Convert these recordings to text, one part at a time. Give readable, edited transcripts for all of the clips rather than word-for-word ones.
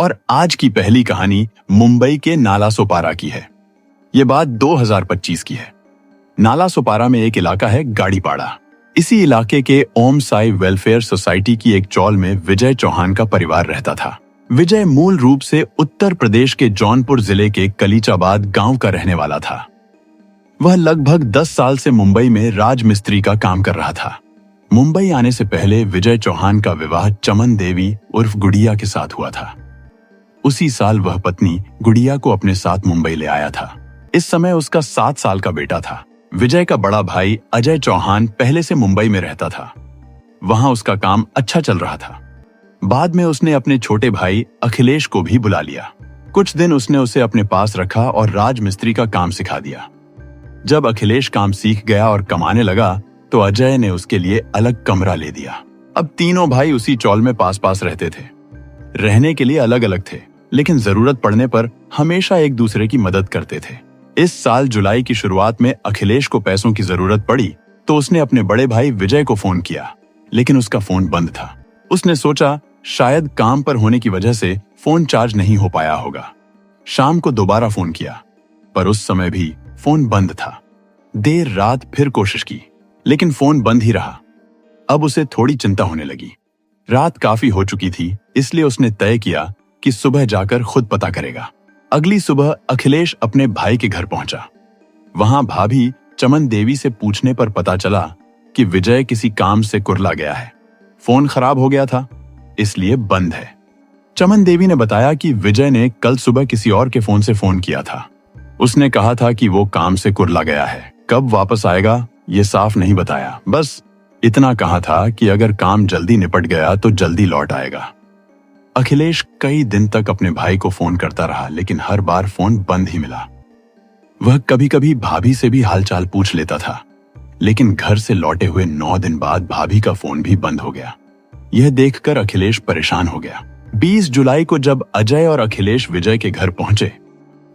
और आज की पहली कहानी मुंबई के नालासोपारा की है। ये बात 2025 की है। नालासोपारा में एक इलाका है गाड़ीपाड़ा। इसी इलाके के ओम साई वेलफेयर सोसाइटी की एक चौल में विजय चौहान का परिवार रहता था। विजय मूल रूप से उत्तर प्रदेश के जौनपुर जिले के कलीचाबाद गांव का रहने वाला था। वह लगभग 10 साल से मुंबई में राजमिस्त्री का काम कर रहा था। मुंबई आने से पहले विजय चौहान का विवाह चमन देवी उर्फ गुड़िया के साथ हुआ था। उसी साल वह पत्नी गुड़िया को अपने साथ मुंबई ले आया था। इस समय उसका 7 साल का बेटा था। विजय का बड़ा भाई अजय चौहान पहले से मुंबई में रहता था। वहां उसका काम अच्छा चल रहा था। बाद में उसने अपने छोटे भाई अखिलेश को भी बुला लिया। कुछ दिन उसने उसे अपने पास रखा और राजमिस्त्री का काम सिखा दिया। जब अखिलेश काम सीख गया और कमाने लगा तो अजय ने उसके लिए अलग कमरा ले दिया। अब तीनों भाई उसी चौल में पास पास रहते थे। रहने के लिए अलग अलग थे, लेकिन जरूरत पड़ने पर हमेशा एक दूसरे की मदद करते थे। इस साल जुलाई की शुरुआत में अखिलेश को पैसों की जरूरत पड़ी तो उसने अपने बड़े भाई विजय को फोन किया, लेकिन उसका फोन बंद था। उसने सोचा शायद काम पर होने की वजह से फोन चार्ज नहीं हो पाया होगा। शाम को दोबारा फोन किया, पर उस समय भी फोन बंद था। देर रात फिर कोशिश की, लेकिन फोन बंद ही रहा। अब उसे थोड़ी चिंता होने लगी। रात काफी हो चुकी थी, इसलिए उसने तय किया कि सुबह जाकर खुद पता करेगा। अगली सुबह अखिलेश अपने भाई के घर पहुंचा। वहां भाभी चमन देवी से पूछने पर पता चला कि विजय किसी काम से कुरला गया है। फोन खराब हो गया था, इसलिए बंद है। चमन देवी ने बताया कि विजय ने कल सुबह किसी और के फोन से फोन किया था। उसने कहा था कि वो काम से कुरला गया है, कब वापस आएगा ये साफ नहीं बताया। बस इतना कहा था कि अगर काम जल्दी निपट गया तो जल्दी लौट आएगा। अखिलेश कई दिन तक अपने भाई को फोन करता रहा, लेकिन हर बार फोन बंद ही मिला। वह कभी कभी भाभी से भी हालचाल पूछ लेता था, लेकिन घर से लौटे हुए 9 दिन बाद भाभी का फोन भी बंद हो गया। यह देखकर अखिलेश परेशान हो गया। 20 जुलाई को जब अजय और अखिलेश विजय के घर पहुंचे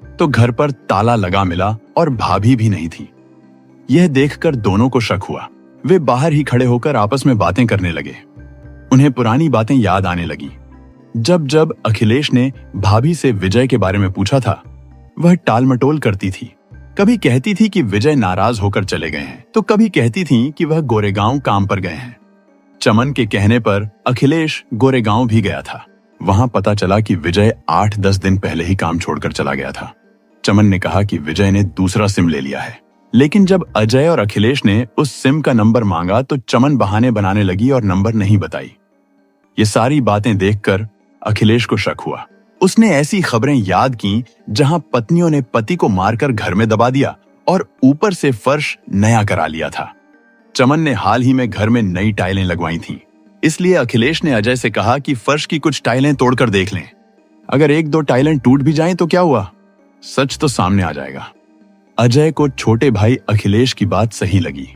तो घर पर ताला लगा मिला और भाभी भी नहीं थी। यह देखकर दोनों को शक हुआ। वे बाहर ही खड़े होकर आपस में बातें करने लगे। उन्हें पुरानी बातें याद आने लगी। जब जब अखिलेश ने भाभी से विजय के बारे में पूछा था, वह टालमटोल करती थी। कभी कहती थी कि विजय नाराज होकर चले गए हैं, तो कभी कहती थी कि वह गोरेगांव काम पर गए हैं। चमन के कहने पर अखिलेश गोरेगांव भी गया था। वहां पता चला कि विजय 8-10 दिन पहले ही काम छोड़कर चला गया था। चमन ने कहा कि विजय ने दूसरा सिम ले लिया है, लेकिन जब अजय और अखिलेश ने उस सिम का नंबर मांगा तो चमन बहाने बनाने लगी और नंबर नहीं बताई। ये सारी बातें देखकर अखिलेश को शक हुआ। उसने ऐसी खबरें याद की जहां पत्नियों ने पति को मारकर घर में दबा दिया और ऊपर से फर्श नया करा लिया था। चमन ने हाल ही में घर में नई टाइलें लगवाई थीं, इसलिए अखिलेश ने अजय से कहा कि फर्श की कुछ टाइलें तोड़कर देख लें। अगर 1-2 टाइलें टूट भी जाएं तो क्या हुआ, सच तो सामने आ जाएगा। अजय को छोटे भाई अखिलेश की बात सही लगी।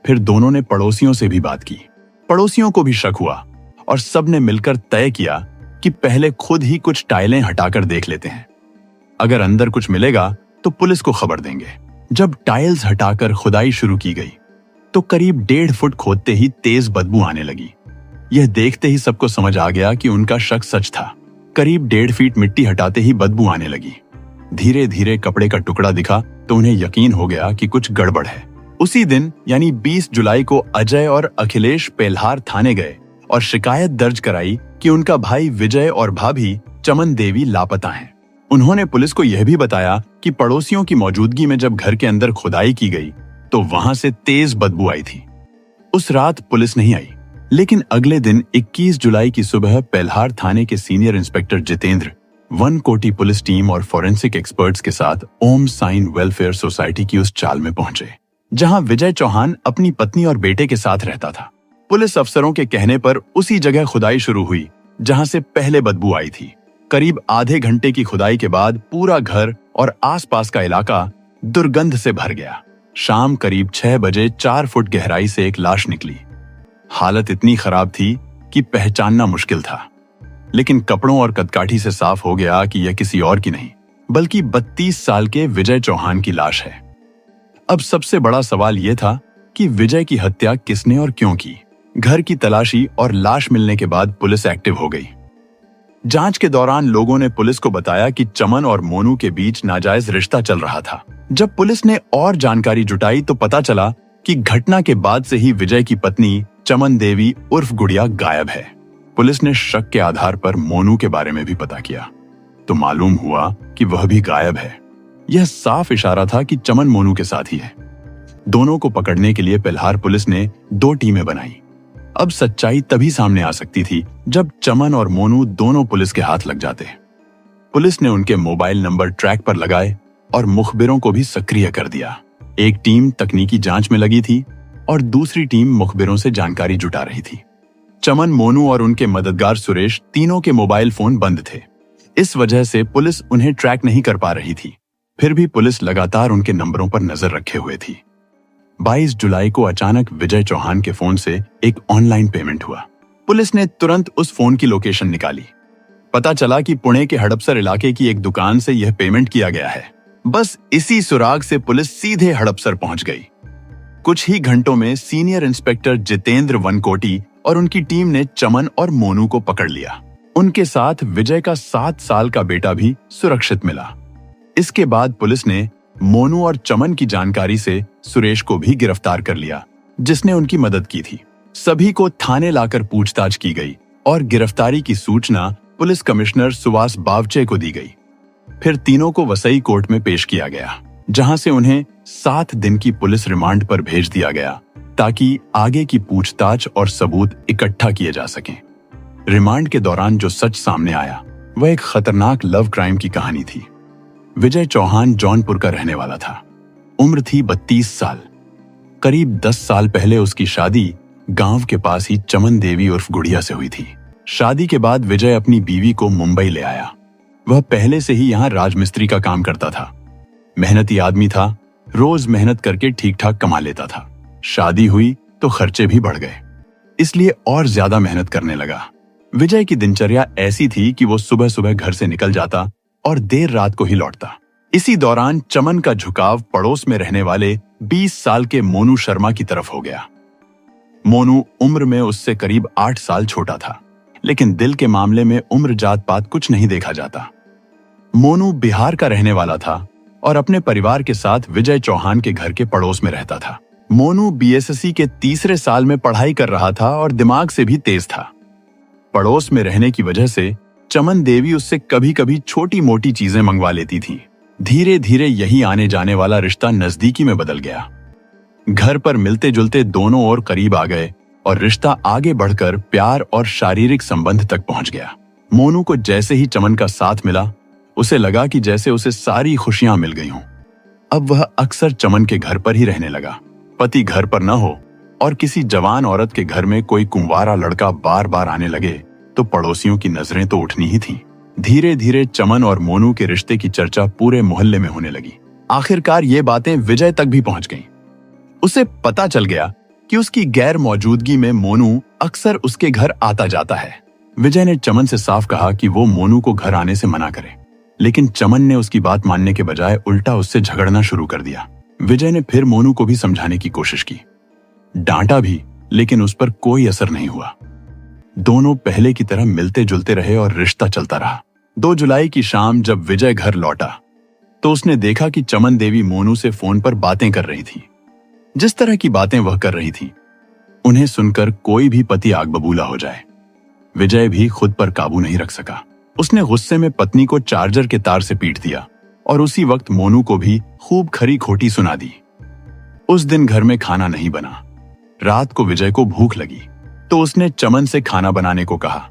फिर दोनों ने पड़ोसियों से भी बात की। पड़ोसियों को भी शक हुआ और सबने मिलकर तय किया कि पहले खुद ही कुछ टाइलें हटाकर देख लेते हैं। अगर अंदर कुछ मिलेगा तो पुलिस को खबर देंगे। जब टाइल्स हटाकर खुदाई शुरू की गई तो करीब 1.5 फुट खोदते ही तेज बदबू आने लगी। यह देखते ही सबको समझ आ गया कि उनका शक सच था। करीब 1.5 फीट मिट्टी हटाते ही बदबू आने लगी। धीरे धीरे कपड़े का टुकड़ा दिखा तो उन्हें यकीन हो गया कि कुछ गड़बड़ है। उसी दिन यानी 20 जुलाई को अजय और अखिलेश पेल्हार थाने गए और शिकायत दर्ज कराई कि उनका भाई विजय और भाभी चमन देवी लापता हैं। उन्होंने पुलिस को यह भी बताया कि पड़ोसियों की मौजूदगी में जब घर के अंदर खुदाई की गई तो वहां से तेज बदबू आई थी। उस रात पुलिस नहीं आई, लेकिन अगले दिन 21 जुलाई की सुबह पेल्हार थाने के सीनियर इंस्पेक्टर जितेंद्र 1 कोटी पुलिस टीम और फॉरेंसिक एक्सपर्ट्स के साथ ओम साइन वेलफेयर सोसाइटी की उस चाल में पहुंचे जहां विजय चौहान अपनी पत्नी और बेटे के साथ रहता था। पुलिस अफसरों के कहने पर उसी जगह खुदाई शुरू हुई जहां से पहले बदबू आई थी। करीब आधे घंटे की खुदाई के बाद पूरा घर और आसपास का इलाका दुर्गंध से भर गया। शाम करीब 6 बजे 4 फुट गहराई से एक लाश निकली। हालत इतनी खराब थी कि पहचानना मुश्किल था, लेकिन कपड़ों और कदकाठी से साफ हो गया कि यह किसी और की नहीं बल्कि 32 साल के विजय चौहान की लाश है। अब सबसे बड़ा सवाल यह था कि विजय की हत्या किसने और क्यों की। घर की तलाशी और लाश मिलने के बाद पुलिस एक्टिव हो गई। जांच के दौरान लोगों ने पुलिस को बताया कि चमन और मोनू के बीच नाजायज रिश्ता चल रहा था। जब पुलिस ने और जानकारी जुटाई तो पता चला कि घटना के बाद से ही विजय की पत्नी चमन देवी उर्फ गुड़िया गायब है। पुलिस ने शक के आधार पर मोनू के बारे में भी पता किया तो मालूम हुआ कि वह भी गायब है। यह साफ इशारा था कि चमन मोनू के साथ ही है। दोनों को पकड़ने के लिए पिल्हार पुलिस ने 2 टीमें बनाई। अब सच्चाई तभी सामने आ सकती थी जब चमन और मोनू दोनों पुलिस के हाथ लग जाते। पुलिस ने उनके मोबाइल नंबर ट्रैक पर लगाए और मुखबिरों को भी सक्रिय कर दिया। एक टीम तकनीकी जांच में लगी थी और दूसरी टीम मुखबिरों से जानकारी जुटा रही थी। चमन, मोनू और उनके मददगार सुरेश तीनों के मोबाइल फोन बंद थे। इस वजह से पुलिस उन्हें ट्रैक नहीं कर पा रही थी। फिर भी पुलिस लगातार उनके नंबरों पर नजर रखे हुए थी। 22 जुलाई को अचानक विजय चौहान के फोन से एक ऑनलाइन पेमेंट हुआ। पुलिस ने तुरंत उस फोन की लोकेशन निकाली। पता चला कि पुणे के हड़पसर इलाके की एक दुकान से यह पेमेंट किया गया है। बस इसी सुराग से पुलिस सीधे हड़पसर पहुंच गई। कुछ ही घंटों में सीनियर इंस्पेक्टर जितेंद्र वनकोटी और उनकी टीम ने चमन और मोनू को पकड़ लिया। उनके साथ विजय का 7 साल का बेटा भी सुरक्षित मिला। इसके बाद पुलिस ने मोनू और चमन की जानकारी से सुरेश को भी गिरफ्तार कर लिया, जिसने उनकी मदद की थी। सभी को थाने लाकर पूछताछ की गई और गिरफ्तारी की सूचना पुलिस कमिश्नर सुभाष बावचे को दी गई। फिर तीनों को वसई कोर्ट में पेश किया गया, जहां से उन्हें 7 दिन की पुलिस रिमांड पर भेज दिया गया ताकि आगे की पूछताछ और सबूत इकट्ठा किए जा सकें। रिमांड के दौरान जो सच सामने आया वह एक खतरनाक लव क्राइम की कहानी थी। विजय चौहान जौनपुर का रहने वाला था। उम्र थी 32 साल। करीब 10 साल पहले उसकी शादी गांव के पास ही चमन देवी उर्फ गुड़िया से हुई थी। शादी के बाद विजय अपनी बीवी को मुंबई ले आया। वह पहले से ही यहाँ राजमिस्त्री का काम करता था। मेहनती आदमी था, रोज मेहनत करके ठीक ठाक कमा लेता था। शादी हुई तो खर्चे भी बढ़ गए, इसलिए और ज्यादा मेहनत करने लगा। विजय की दिनचर्या ऐसी थी कि वो सुबह सुबह घर से निकल जाता और देर रात को ही लौटता। इसी दौरान चमन का झुकाव पड़ोस में रहने वाले 20 साल के मोनू शर्मा की तरफ हो गया। मोनू उम्र में उससे करीब 8 साल छोटा था, लेकिन दिल के मामले में उम्र जात पात कुछ नहीं देखा जाता। मोनू बिहार का रहने वाला था और अपने परिवार के साथ विजय चौहान के घर के पड़ोस में रहता था। मोनू बीएसएससी के 3रे साल में पढ़ाई कर रहा था और दिमाग से भी तेज था। पड़ोस में रहने की वजह से चमन देवी उससे कभी कभी छोटी मोटी चीजें मंगवा लेती थी। धीरे धीरे यही आने जाने वाला रिश्ता नजदीकी में बदल गया। घर पर मिलते जुलते दोनों और करीब आ गए और रिश्ता आगे बढ़कर प्यार और शारीरिक संबंध तक पहुंच गया। मोनू को जैसे ही चमन का साथ मिला, उसे लगा कि जैसे उसे सारी खुशियां मिल गई हों। अब वह अक्सर चमन के घर पर ही रहने लगा। पति घर पर न हो और किसी जवान औरत के घर में कोई कुंवारा लड़का बार बार आने लगे तो पड़ोसियों की नजरें तो उठनी ही थीं। धीरे धीरे चमन और मोनू के रिश्ते की चर्चा पूरे मोहल्ले में होने लगी। आखिरकार ये बातें विजय तक भी पहुंच गईं। उसे पता चल गया कि उसकी गैर मौजूदगी में मोनू अक्सर उसके घर आता जाता है। विजय ने चमन से साफ कहा कि वो मोनू को घर आने से मना करे, लेकिन चमन ने उसकी बात मानने के बजाय उल्टा उससे झगड़ना शुरू कर दिया। विजय ने फिर मोनू को भी समझाने की कोशिश की, डांटा भी, लेकिन उस पर कोई असर नहीं हुआ। दोनों पहले की तरह मिलते जुलते रहे और रिश्ता चलता रहा। 2 जुलाई की शाम जब विजय घर लौटा तो उसने देखा कि चमन देवी मोनू से फोन पर बातें कर रही थी। जिस तरह की बातें वह कर रही थी, उन्हें सुनकर कोई भी पति आग बबूला हो जाए। विजय भी खुद पर काबू नहीं रख सका। उसने गुस्से में पत्नी को चार्जर के तार से पीट दिया और उसी वक्त मोनू को भी खूब खरी खोटी सुना दी। उस दिन घर में खाना नहीं बना। रात को विजय को भूख लगी तो उसने चमन से खाना बनाने को कहा,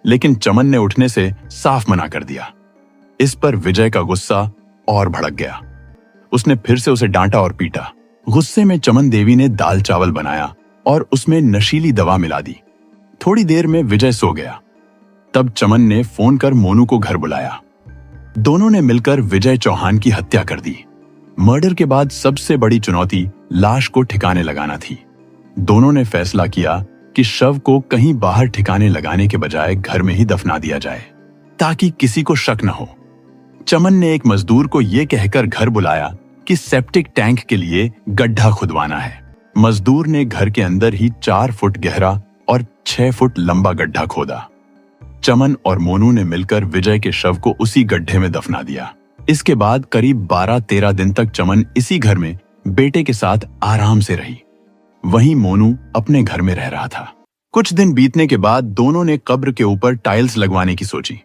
लेकिन चमन ने उठने से साफ मना कर दिया। इस पर विजय का गुस्सा और भड़क गया। उसने फिर से उसे डांटा और पीटा। गुस्से में चमन देवी ने दाल चावल बनाया और उसमें नशीली दवा मिला दी। थोड़ी देर में विजय सो गया। तब चमन ने फोन कर मोनू को घर बुलाया। दोनों ने मिलकर विजय चौहान की हत्या कर दी। मर्डर के बाद सबसे बड़ी चुनौती लाश को ठिकाने लगाना थी। दोनों ने फैसला किया कि शव को कहीं बाहर ठिकाने लगाने के बजाय घर में ही दफना दिया जाए, ताकि किसी को शक न हो। चमन ने एक मजदूर को यह कहकर घर बुलाया कि सेप्टिक टैंक के लिए गड्ढा खुदवाना है। मजदूर ने घर के अंदर ही 4 फुट गहरा और 6 फुट लंबा गड्ढा खोदा। चमन और मोनू ने मिलकर विजय के शव को उसी गड्ढे में दफना दिया। इसके बाद करीब 12-13 दिन तक चमन इसी घर में बेटे के साथ आराम से रही। वहीं मोनू अपने घर में रह रहा था। कुछ दिन बीतने के बाद दोनों ने कब्र के ऊपर टाइल्स लगवाने की सोची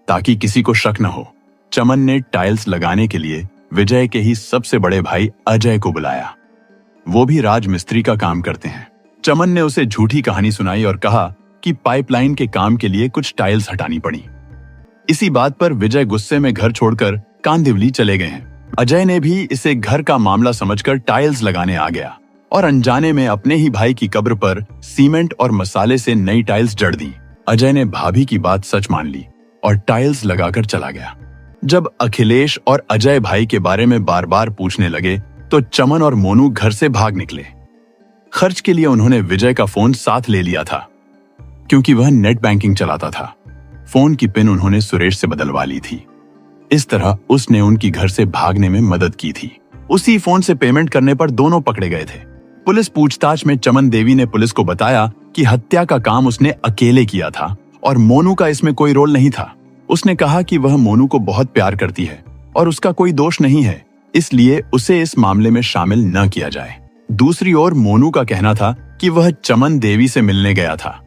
ताकि किसी को शक न हो। चमन ने टाइल्स लगाने के लिए विजय के ही सबसे बड़े भाई अजय को बुलाया। वो भी राजमिस्त्री का काम करते हैं। चमन ने उसे झूठी कहानी सुनाई और कहा कि पाइपलाइन के काम के लिए कुछ टाइल्स हटानी पड़ी। इसी बात पर विजय गुस्से में घर छोड़कर कांदिवली चले गए हैं। अजय ने भी इसे घर का मामला समझकर टाइल्स लगाने आ गया और अनजाने में अपने ही भाई की कब्र पर सीमेंट और मसाले से नई टाइल्स जड़ दी। अजय ने भाभी की बात सच मान ली और टाइल्स लगाकर चला गया। जब अखिलेश और अजय भाई के बारे में बार बार पूछने लगे तो चमन और मोनू घर से भाग निकले। खर्च के लिए उन्होंने विजय का फोन साथ ले लिया था क्योंकि वह नेट बैंकिंग चलाता था। फोन की पिन उन्होंने सुरेश से बदलवा ली थी। इस तरह उसने उनकी घर से भागने में मदद की थी। उसी फोन से पेमेंट करने पर दोनों पकड़े गए थे। पुलिस पूछताछ में चमन देवी ने पुलिस को बताया कि हत्या का काम उसने अकेले किया था और मोनू का इसमें कोई रोल नहीं था। उसने कहा कि वह मोनू को बहुत प्यार करती है और उसका कोई दोष नहीं है, इसलिए उसे इस मामले में शामिल न किया जाए। दूसरी ओर मोनू का कहना था कि वह चमन देवी से मिलने गया था।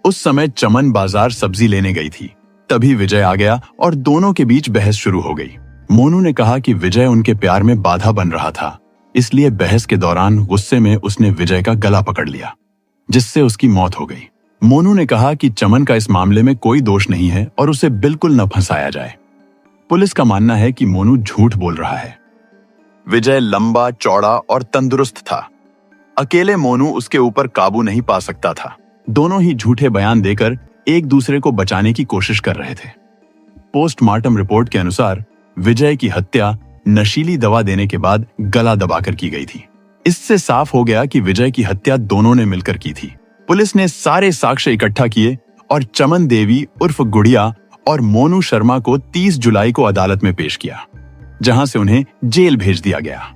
उस समय चमन बाजार सब्जी लेने गई थी। तभी विजय आ गया और दोनों के बीच बहस शुरू हो गई। मोनू ने कहा कि विजय उनके प्यार में बाधा बन रहा था, इसलिए बहस के दौरान गुस्से में उसने विजय का गला पकड़ लिया, जिससे उसकी मौत हो गई। मोनू ने कहा कि चमन का इस मामले में कोई दोष नहीं है और उसे बिल्कुल न फंसाया जाए। पुलिस का मानना है कि मोनू झूठ बोल रहा है। विजय लंबा, चौड़ा और तंदुरुस्त था। अकेले मोनू उसके ऊपर काबू नहीं पा सकता था। दोनों ही झूठे बयान देकर एक दूसरे को बचाने की कोशिश कर रहे थे। पोस्टमार्टम रिपोर्ट के अनुसार विजय की हत्या नशीली दवा देने के बाद गला दबाकर की गई थी। इससे साफ हो गया कि विजय की हत्या दोनों ने मिलकर की थी। पुलिस ने सारे साक्ष्य इकट्ठा किए और चमन देवी उर्फ गुड़िया और मोनू शर्मा को 30 जुलाई को अदालत में पेश किया, जहां से उन्हें जेल भेज दिया गया।